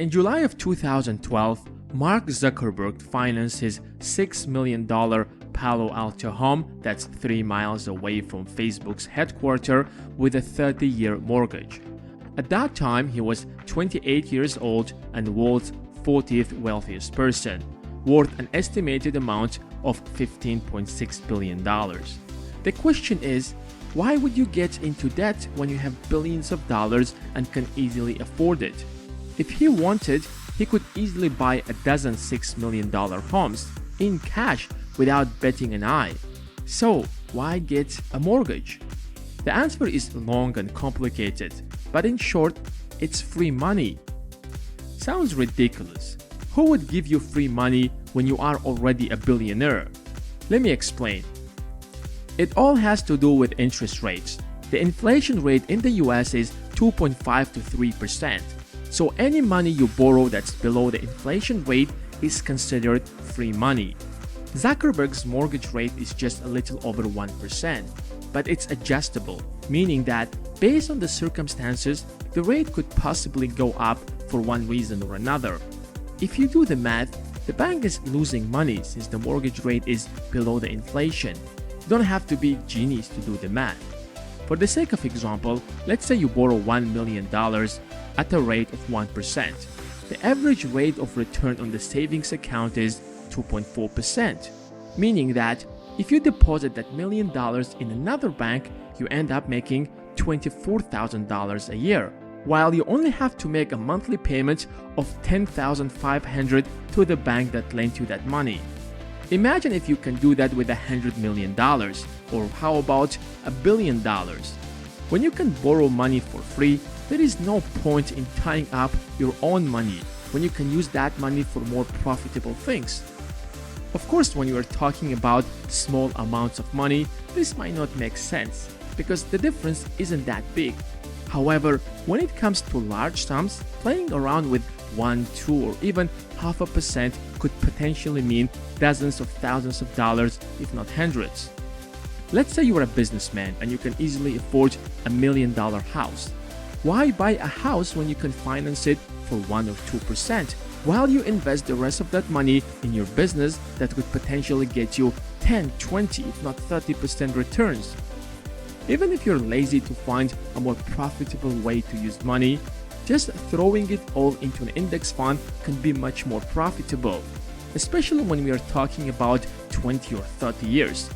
In July of 2012, Mark Zuckerberg financed his $6 million Palo Alto home that's 3 miles away from Facebook's headquarters with a 30-year mortgage. At that time, he was 28 years old and the world's 40th wealthiest person, worth an estimated amount of $15.6 billion. The question is, why would you get into debt when you have billions of dollars and can easily afford it? If he wanted, he could easily buy a dozen $6 million homes in cash without batting an eye. So why get a mortgage? The answer is long and complicated, but in short, it's free money. Sounds ridiculous. Who would give you free money when you are already a billionaire? Let me explain. It all has to do with interest rates. The inflation rate in the US is 2.5 to 3%. So any money you borrow that's below the inflation rate is considered free money. Zuckerberg's mortgage rate is just a little over 1%, but it's adjustable, meaning that based on the circumstances, the rate could possibly go up for one reason or another. If you do the math, the bank is losing money since the mortgage rate is below the inflation. You don't have to be a genius to do the math. For the sake of example, let's say you borrow $1 million at a rate of 1%. The average rate of return on the savings account is 2.4%, meaning that if you deposit that $1 million in another bank, you end up making $24,000 a year, while you only have to make a monthly payment of $10,500 to the bank that lent you that money. Imagine if you can do that with $100 million, or how about $1 billion? When you can borrow money for free, there is no point in tying up your own money when you can use that money for more profitable things. Of course, when you are talking about small amounts of money, this might not make sense because the difference isn't that big. However, when it comes to large sums, playing around with 1, 2, or even 0.5% could potentially mean dozens of thousands of dollars, if not hundreds. Let's say you are a businessman and you can easily afford $1 million house. Why buy a house when you can finance it for 1 or 2%, while you invest the rest of that money in your business that could potentially get you 10, 20, if not 30% returns? Even if you're lazy to find a more profitable way to use money, just throwing it all into an index fund can be much more profitable, especially when we are talking about 20 or 30 years.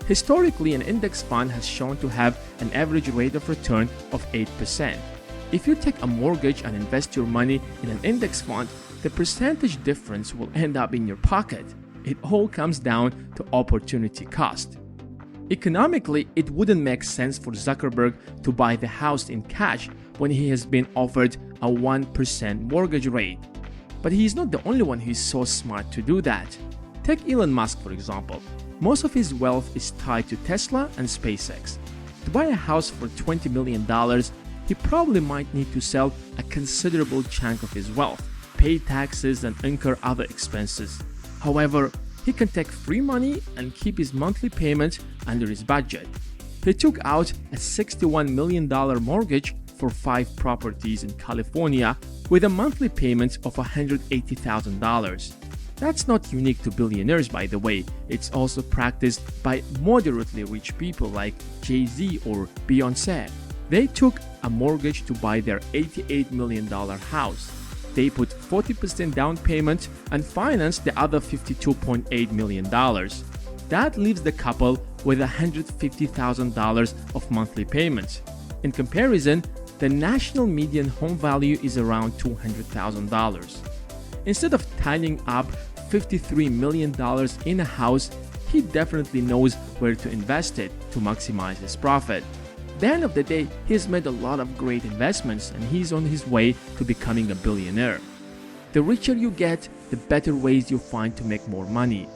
Historically, an index fund has shown to have an average rate of return of 8%. If you take a mortgage and invest your money in an index fund, the percentage difference will end up in your pocket. It all comes down to opportunity cost. Economically, it wouldn't make sense for Zuckerberg to buy the house in cash when he has been offered a 1% mortgage rate. But he is not the only one who is so smart to do that. Take Elon Musk, for example. Most of his wealth is tied to Tesla and SpaceX. To buy a house for $20 million, he probably might need to sell a considerable chunk of his wealth, pay taxes, and incur other expenses. However, he can take free money and keep his monthly payment under his budget. He took out a $61 million mortgage for 5 properties in California with a monthly payment of $180,000. That's not unique to billionaires, by the way. It's also practiced by moderately rich people like Jay-Z or Beyoncé. They took a mortgage to buy their $88 million house. They put 40% down payment and financed the other $52.8 million. That leaves the couple with $150,000 of monthly payments. In comparison, the national median home value is around $200,000. Instead of tying up $53 million in a house, he definitely knows where to invest it to maximize his profit. At the end of the day, he's made a lot of great investments and he's on his way to becoming a billionaire. The richer you get, the better ways you find to make more money.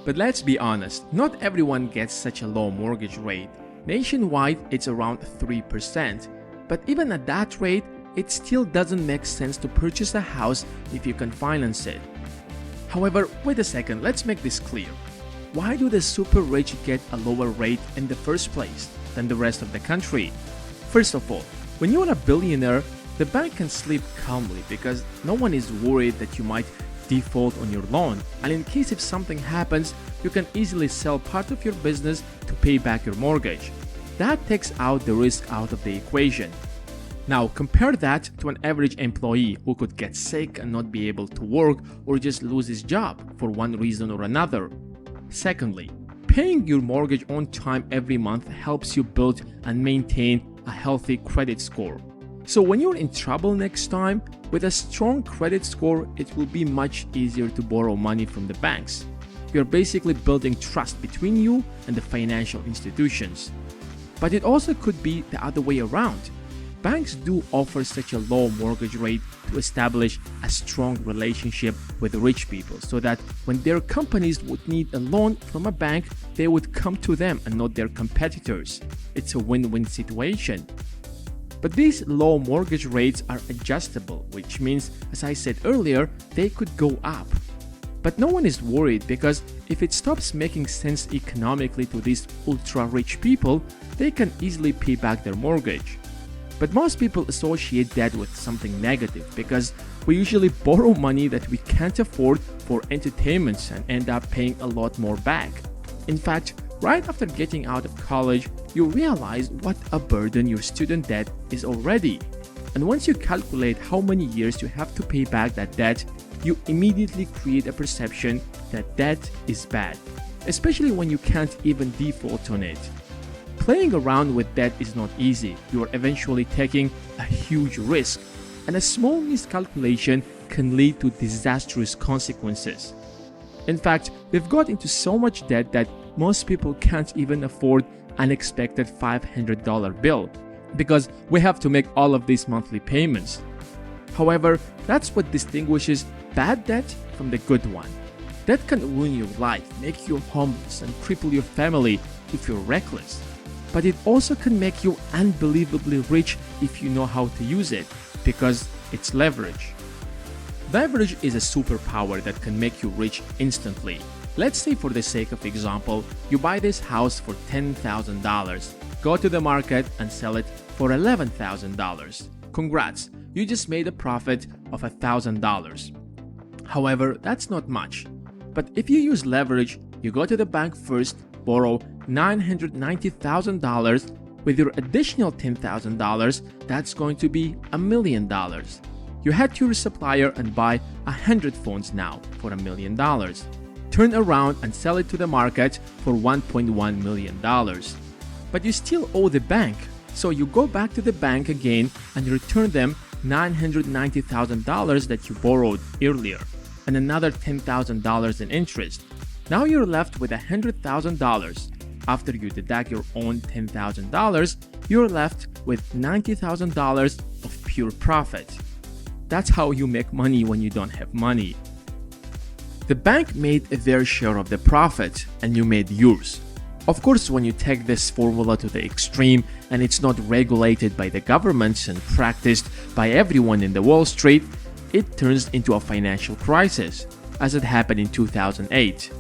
But let's be honest, not everyone gets such a low mortgage rate. Nationwide, it's around 3%. But even at that rate, it still doesn't make sense to purchase a house if you can finance it. However, wait a second, let's make this clear. Why do the super rich get a lower rate in the first place than the rest of the country? First of all, when you are a billionaire, the bank can sleep calmly because no one is worried that you might default on your loan, and in case if something happens, you can easily sell part of your business to pay back your mortgage. That takes out the risk out of the equation. Now compare that to an average employee who could get sick and not be able to work or just lose his job for one reason or another. Secondly, paying your mortgage on time every month helps you build and maintain a healthy credit score. So when you're in trouble next time, with a strong credit score, it will be much easier to borrow money from the banks. You're basically building trust between you and the financial institutions. But it also could be the other way around. Banks do offer such a low mortgage rate to establish a strong relationship with rich people so that when their companies would need a loan from a bank, they would come to them and not their competitors. It's a win-win situation. But these low mortgage rates are adjustable, which means, as I said earlier, they could go up. But no one is worried because if it stops making sense economically to these ultra-rich people, they can easily pay back their mortgage. But most people associate that with something negative because we usually borrow money that we can't afford for entertainments and end up paying a lot more back. In fact, right after getting out of college, you realize what a burden your student debt is already. And once you calculate how many years you have to pay back that debt, you immediately create a perception that debt is bad, especially when you can't even default on it. Playing around with debt is not easy. You are eventually taking a huge risk, and a small miscalculation can lead to disastrous consequences. In fact, we've got into so much debt that most people can't even afford an unexpected $500 bill because we have to make all of these monthly payments. However, that's what distinguishes bad debt from the good one. Debt can ruin your life, make you homeless, and cripple your family if you're reckless. But it also can make you unbelievably rich if you know how to use it, because it's leverage. Leverage is a superpower that can make you rich instantly. Let's say, for the sake of example, you buy this house for $10,000, go to the market and sell it for $11,000. Congrats, you just made a profit of $1,000. However, that's not much. But if you use leverage, you go to the bank first, borrow $990,000. With your additional $10,000, that's going to be $1 million. You head to your supplier and buy 100 phones now for $1 million. Turn around and sell it to the market for $1.1 million. But you still owe the bank, so you go back to the bank again and return them $990,000 that you borrowed earlier, and another $10,000 in interest. Now you're left with $100,000. After you deduct your own $10,000, you're left with $90,000 of pure profit. That's how you make money when you don't have money. The bank made their share of the profit and you made yours. Of course, when you take this formula to the extreme and it's not regulated by the governments and practiced by everyone in the Wall Street, it turns into a financial crisis, as it happened in 2008.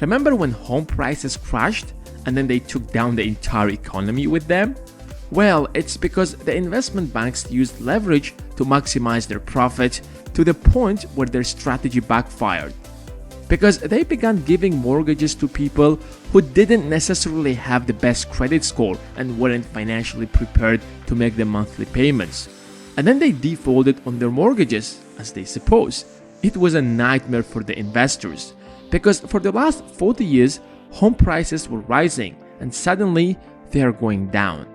Remember when home prices crashed and then they took down the entire economy with them? Well, it's because the investment banks used leverage to maximize their profit to the point where their strategy backfired. Because they began giving mortgages to people who didn't necessarily have the best credit score and weren't financially prepared to make the monthly payments. And then they defaulted on their mortgages, as they suppose. It was a nightmare for the investors, because for the last 40 years, home prices were rising and suddenly they are going down.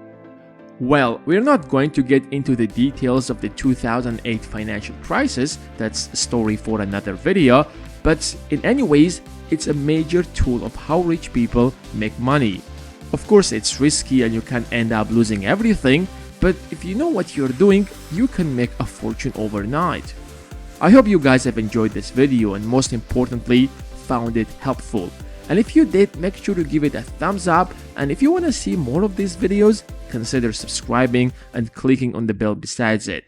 Well, we're not going to get into the details of the 2008 financial crisis, that's a story for another video, but in any ways, it's a major tool of how rich people make money. Of course, it's risky and you can end up losing everything, but if you know what you're doing, you can make a fortune overnight. I hope you guys have enjoyed this video and most importantly, found it helpful. And if you did, make sure to give it a thumbs up, and if you want to see more of these videos, consider subscribing and clicking on the bell besides it.